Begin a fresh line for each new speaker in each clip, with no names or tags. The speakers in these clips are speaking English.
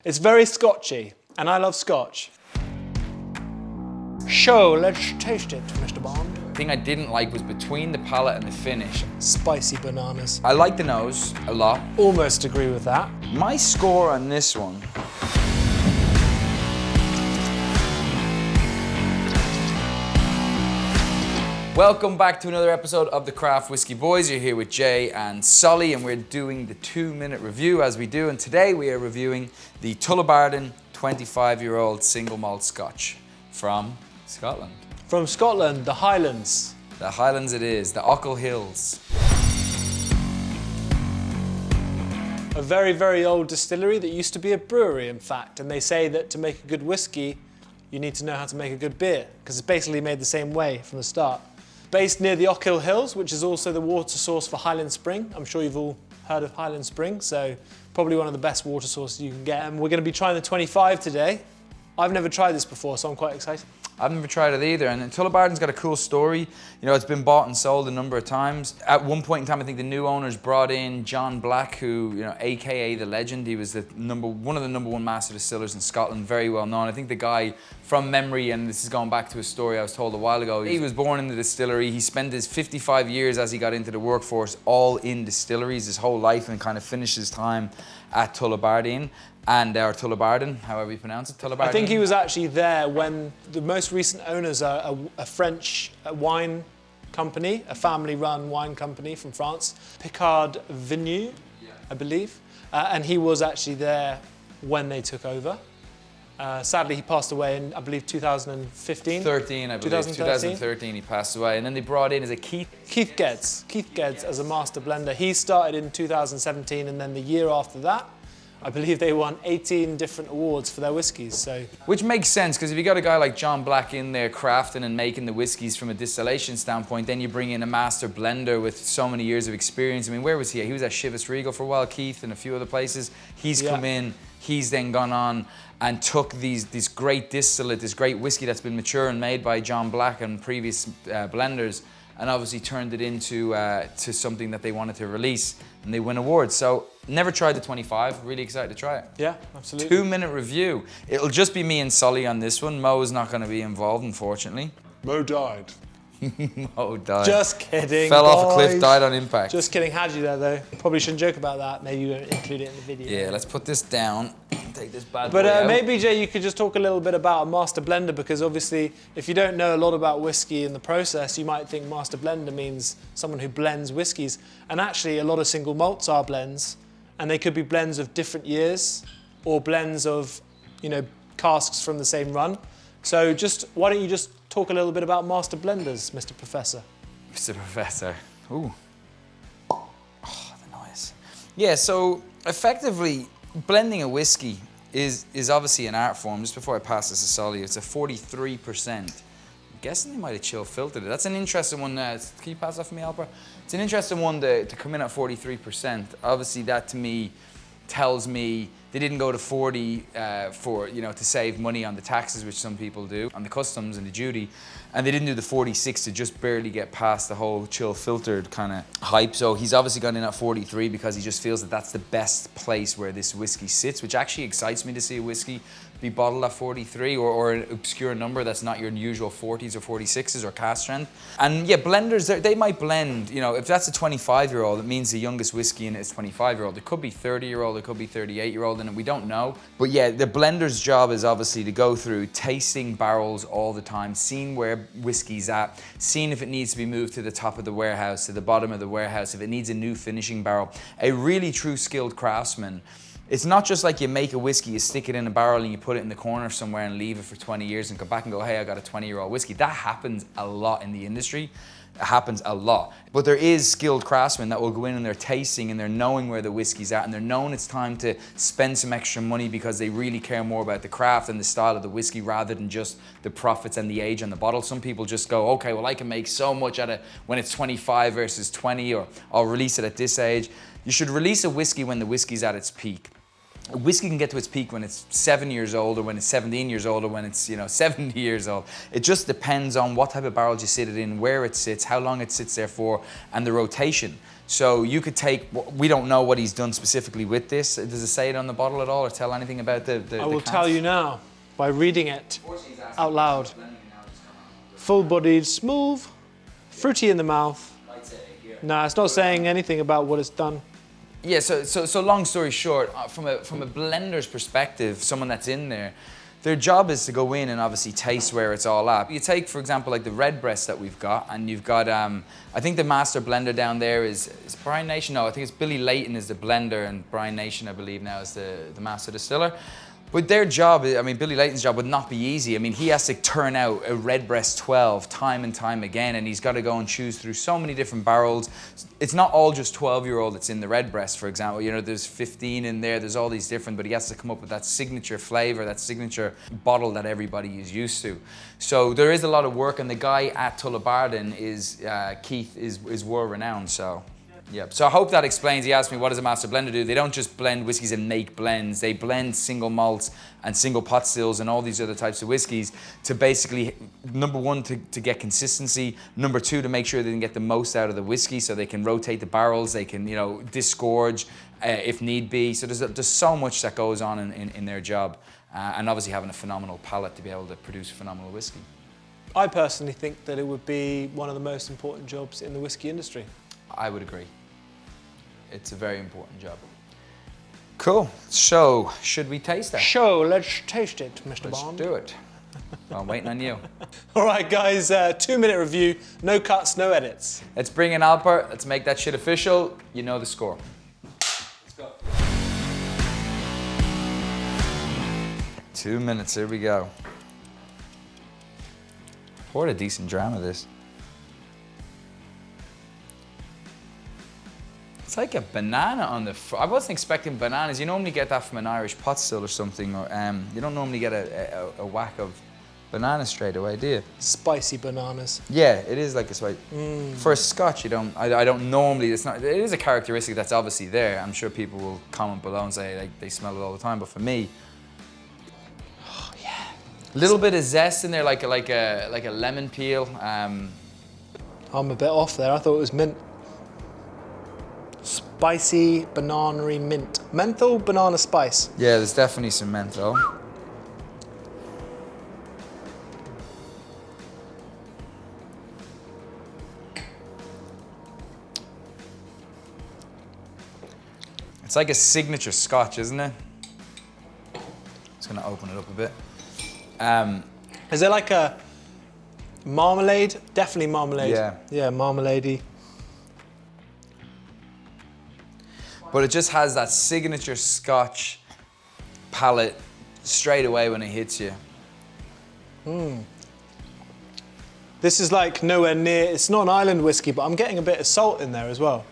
It's very Scotchy, and I love Scotch. So, let's taste it, Mr. Bond.
The thing I didn't like was between the palate and the finish.
Spicy bananas.
I like the nose a lot.
Almost agree with that.
My score on this one. Welcome back to another episode of the Craft Whiskey Boys. You're here with Jay and Solly, and we're doing the 2-minute review as we do. And today we are reviewing the Tullibardine 25-year-old single malt Scotch from Scotland.
From Scotland, the Highlands.
The Highlands it is, the Ochil Hills.
A very, very old distillery that used to be a brewery, in fact. And they say that to make a good whiskey, you need to know how to make a good beer, because it's basically made the same way from the start. Based near the Ochil Hills, which is also the water source for Highland Spring. I'm sure you've all heard of Highland Spring, so probably one of the best water sources you can get. And we're going to be trying the 25 today. I've never tried this before, so I'm quite excited.
I've never tried it either, and Tullibardine's got a cool story. You know, it's been bought and sold a number of times. At one point in time, I think the new owners brought in John Black, who, you know, AKA the legend. He was one of the number one master distillers in Scotland, very well known. I think the guy, from memory, and this is going back to a story I was told a while ago, he was born in the distillery. He spent his 55 years as he got into the workforce all in distilleries his whole life, and kind of finished his time at Tullibardine. Or Tullibardine, however you pronounce it, Tullibardine.
I think he was actually there when the most recent owners are a French wine company, a family-run wine company from France, Picard Vignoux, I believe. And he was actually there when they took over. Sadly, he passed away in, I believe, 2015?
13, I believe. 2013 he passed away. And then they brought in,
Keith Geddes as a master blender. He started in 2017, and then the year after that, I believe they won 18 different awards for their whiskies. So,
which makes sense, because if you got a guy like John Black in there crafting and making the whiskies from a distillation standpoint, then you bring in a master blender with so many years of experience. I mean, where was he? He was at Chivas Regal for a while, Keith, and a few other places. He's come in, he's then gone on and took this great distillate, this great whiskey that's been mature and made by John Black and previous blenders, and obviously turned it into to something that they wanted to release, and they win awards. So never tried the 25, really excited to try it.
Yeah, absolutely.
2-minute review. It'll just be me and Solly on this one. Mo is not going to be involved, unfortunately.
Mo died.
Mo died.
Just kidding.
Fell off a cliff, died on impact.
Just kidding, had you there though. Probably shouldn't joke about that. Maybe you won't include it in the video.
Yeah, let's put this down. Take this bad boy out.
But maybe, Jay, you could just talk a little bit about a master blender, because obviously, if you don't know a lot about whiskey and the process, you might think master blender means someone who blends whiskeys. And actually, a lot of single malts are blends, and they could be blends of different years, or blends of, you know, casks from the same run. So why don't you just talk a little bit about master blenders, Mr. Professor?
Mr. Professor. Ooh. Oh, the noise. Yeah, so effectively, blending a whiskey is obviously an art form. Just before I pass this to Solly, it's a 43%. I'm guessing they might have chill filtered it. That's an interesting one. Can you pass that for me, Alper? It's an interesting one to come in at 43%. Obviously, that to me tells me they didn't go to 40 to save money on the taxes, which some people do, on the customs and the duty, and they didn't do the 46 to just barely get past the whole chill filtered kind of hype. So he's obviously gone in at 43 because he just feels that that's the best place where this whiskey sits, which actually excites me to see a whiskey be bottled at 43 or an obscure number that's not your usual 40s or 46s or cask strength. And yeah, blenders, they might blend, you know, if that's a 25-year-old, it means the youngest whiskey in it is 25-year-old. It could be 30-year-old, it could be 38-year-old, and we don't know. But yeah, the blender's job is obviously to go through tasting barrels all the time, seeing where whiskey's at, seeing if it needs to be moved to the top of the warehouse, to the bottom of the warehouse, if it needs a new finishing barrel. A really true skilled craftsman. It's not just like you make a whiskey, you stick it in a barrel and you put it in the corner somewhere and leave it for 20 years and come back and go, hey, I got a 20-year-old whiskey. That happens a lot in the industry. It happens a lot. But there is skilled craftsmen that will go in and they're tasting and they're knowing where the whiskey's at and they're knowing it's time to spend some extra money because they really care more about the craft and the style of the whiskey rather than just the profits and the age on the bottle. Some people just go, okay, well, I can make so much at it when it's 25 versus 20, or I'll release it at this age. You should release a whiskey when the whiskey's at its peak. Whiskey can get to its peak when it's 7 years old, or when it's 17 years old, or when it's 70 years old. It just depends on what type of barrels you sit it in, where it sits, how long it sits there for, and the rotation. So you could take, we don't know what he's done specifically with this. Does it say it on the bottle at all, or tell anything about the
I will tell you now by reading it out loud. Full-bodied, smooth, fruity in the mouth. No, it's not saying anything about what it's done.
Yeah, so long story short, from a blender's perspective, someone that's in there, their job is to go in and obviously taste where it's all at. You take, for example, like the Redbreast that we've got, and you've got, I think the master blender down there is Brian Nation? No, I think it's Billy Layton is the blender, and Brian Nation, I believe now, is the master distiller. But their job, I mean, Billy Layton's job would not be easy. I mean, he has to turn out a Redbreast 12 time and time again, and he's got to go and choose through so many different barrels. It's not all just 12-year-old that's in the Redbreast, for example. There's 15 in there, there's all these different, but he has to come up with that signature flavor, that signature bottle that everybody is used to. So there is a lot of work, and the guy at Tullibardine is, Keith, is world-renowned, so. Yeah, so I hope that explains. He asked me, what does a master blender do? They don't just blend whiskies and make blends. They blend single malts and single pot stills and all these other types of whiskies to basically, number one, to get consistency. Number two, to make sure they can get the most out of the whiskey, so they can rotate the barrels. They can, disgorge if need be. So there's so much that goes on in their job. And obviously having a phenomenal palate to be able to produce phenomenal whiskey.
I personally think that it would be one of the most important jobs in the whiskey industry.
I would agree. It's a very important job. Cool. So, should we taste that?
Sure, let's taste it, Mr.
Let's
Bond.
do it. I'm waiting on you.
All right, guys, 2-minute review. No cuts, no edits.
Let's bring in Alper. Let's make that shit official. You know the score. Let's go. 2 minutes. Here we go. Poured a decent dram of this. It's like a banana on the front. I wasn't expecting bananas. You normally get that from an Irish pot still or something, or you don't normally get a whack of banana straight away, do you?
Spicy bananas.
Yeah, it is like a spice. For a Scotch, I don't normally. It is a characteristic that's obviously there. I'm sure people will comment below and say like, they smell it all the time, but for me,
oh yeah,
a little bit of zest in there, like a lemon peel.
I'm a bit off there. I thought it was mint. Spicy, banana-y mint. Menthol, banana spice.
Yeah, there's definitely some menthol. It's like a signature Scotch, isn't it? Just gonna open it up a bit.
Is there like a marmalade? Definitely marmalade.
Yeah.
Yeah, marmalade-y.
But it just has that signature Scotch palate straight away when it hits you.
This is like nowhere near, it's not an island whiskey, but I'm getting a bit of salt in there as well.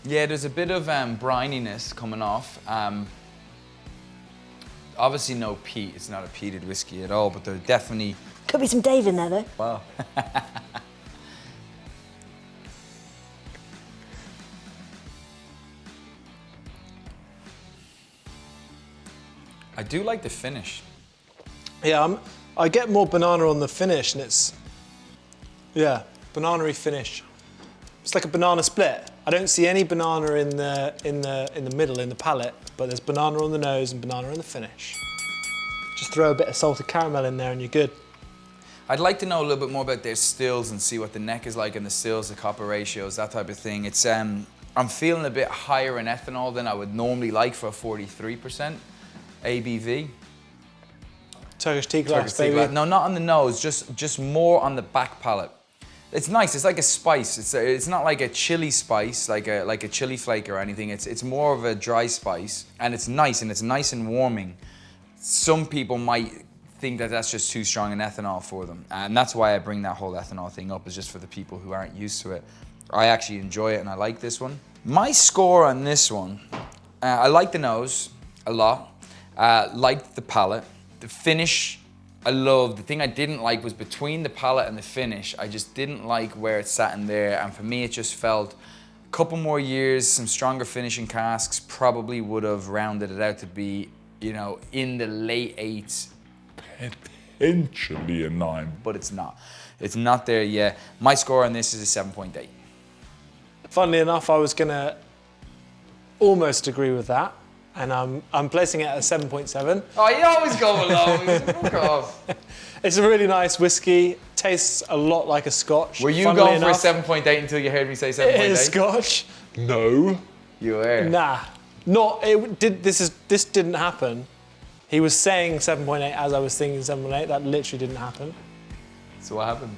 Yeah, there's a bit of brininess coming off. Obviously no peat, it's not a peated whiskey at all, but there definitely...
Could be some Dave in there though.
Wow. I do like the finish.
Yeah, I get more banana on the finish, and it's, yeah, banana-y finish. It's like a banana split. I don't see any banana in the middle, in the palate, but there's banana on the nose and banana in the finish. Just throw a bit of salted caramel in there and you're good.
I'd like to know a little bit more about their stills and see what the neck is like in the stills, the copper ratios, that type of thing. It's I'm feeling a bit higher in ethanol than I would normally like for a 43%. ABV.
Turkish tea glass, baby.
No, not on the nose, just more on the back palate. It's nice, it's like a spice. It's not like a chili spice, like a chili flake or anything. It's more of a dry spice, and it's nice and warming. Some people might think that that's just too strong an ethanol for them, and that's why I bring that whole ethanol thing up, is just for the people who aren't used to it. I actually enjoy it and I like this one. My score on this one, I like the nose a lot. Liked the palate. The finish, I loved. The thing I didn't like was between the palate and the finish. I just didn't like where it sat in there, and for me it just felt a couple more years, some stronger finishing casks probably would have rounded it out to be you know, in the late 8s.
Potentially a 9.
But it's not. It's not there yet. My score on this is a 7.8.
Funnily enough, I was gonna almost agree with that, and I'm placing it at a 7.7.
Oh, you always go below. Fuck off.
It's a really nice whiskey. Tastes a lot like a Scotch.
Were you
funnily
going
enough.
for a 7.8 until you heard me say 7.8?
It is Scotch.
No.
You were.
Nah, not. It did. This didn't happen. He was saying 7.8 as I was thinking 7.8. That literally didn't happen.
So what happened?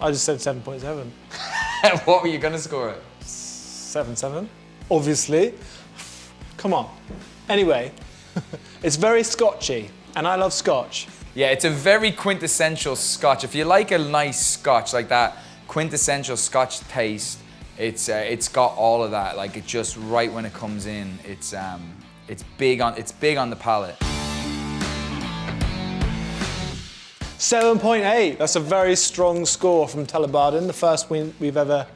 I just said 7.7.
What were you going to score it?
7.7. Obviously. Come on. Anyway, it's very Scotchy, and I love Scotch.
Yeah, it's a very quintessential Scotch. If you like a nice Scotch, like that quintessential Scotch taste, it's got all of that. Like, it just right when it comes in, it's big on the palate.
7.8. That's a very strong score from Tullibardine, the first we've ever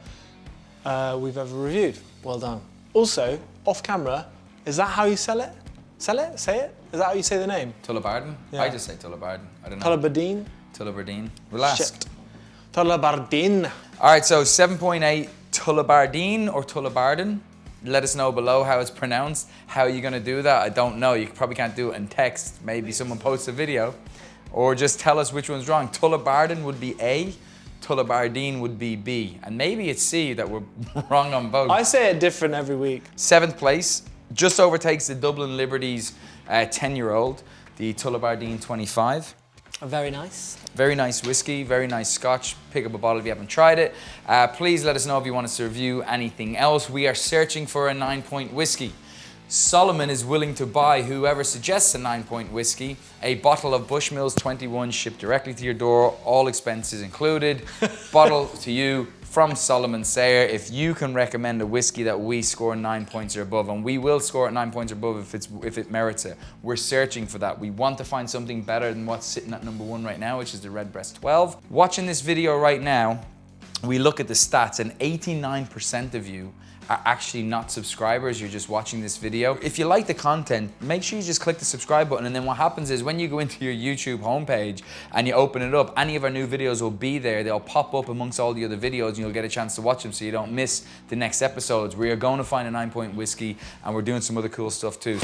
reviewed. Well done. Also, off camera, is that how you sell it? Sell it? Say it? Is that how you say the name?
Tullibardine?
Yeah.
I just say Tullibardine. I don't know.
Tullibardine?
Tullibardine. Relax.
Shit. Tullibardine.
All right, so 7.8 Tullibardine or Tullibardine. Let us know below how it's pronounced. How are you gonna do that? I don't know. You probably can't do it in text. Maybe someone posts a video. Or just tell us which one's wrong. Tullibardine would be A, Tullibardine would be B. And maybe it's C that we're wrong on both.
I say it different every week.
7th place, just overtakes the Dublin Liberty's 10-year-old, the Tullibardine 25.
Very nice.
Very nice whiskey, very nice Scotch. Pick up a bottle if you haven't tried it. Please let us know if you want us to review anything else. We are searching for a 9-point whiskey. Solomon is willing to buy whoever suggests a 9-point whiskey, a bottle of Bushmills 21 shipped directly to your door, all expenses included. Bottle to you from Solomon Sayer. If you can recommend a whiskey that we score 9 points or above, and we will score at 9 points or above if it merits it. We're searching for that. We want to find something better than what's sitting at number 1 right now, which is the Redbreast 12. Watching this video right now, we look at the stats, and 89% of you are actually not subscribers. You're just watching this video. If you like the content, make sure you just click the subscribe button, and then what happens is when you go into your YouTube homepage and you open it up, any of our new videos will be there. They'll pop up amongst all the other videos and you'll get a chance to watch them so you don't miss the next episodes. We are going to find a 9-point whiskey, and we're doing some other cool stuff too.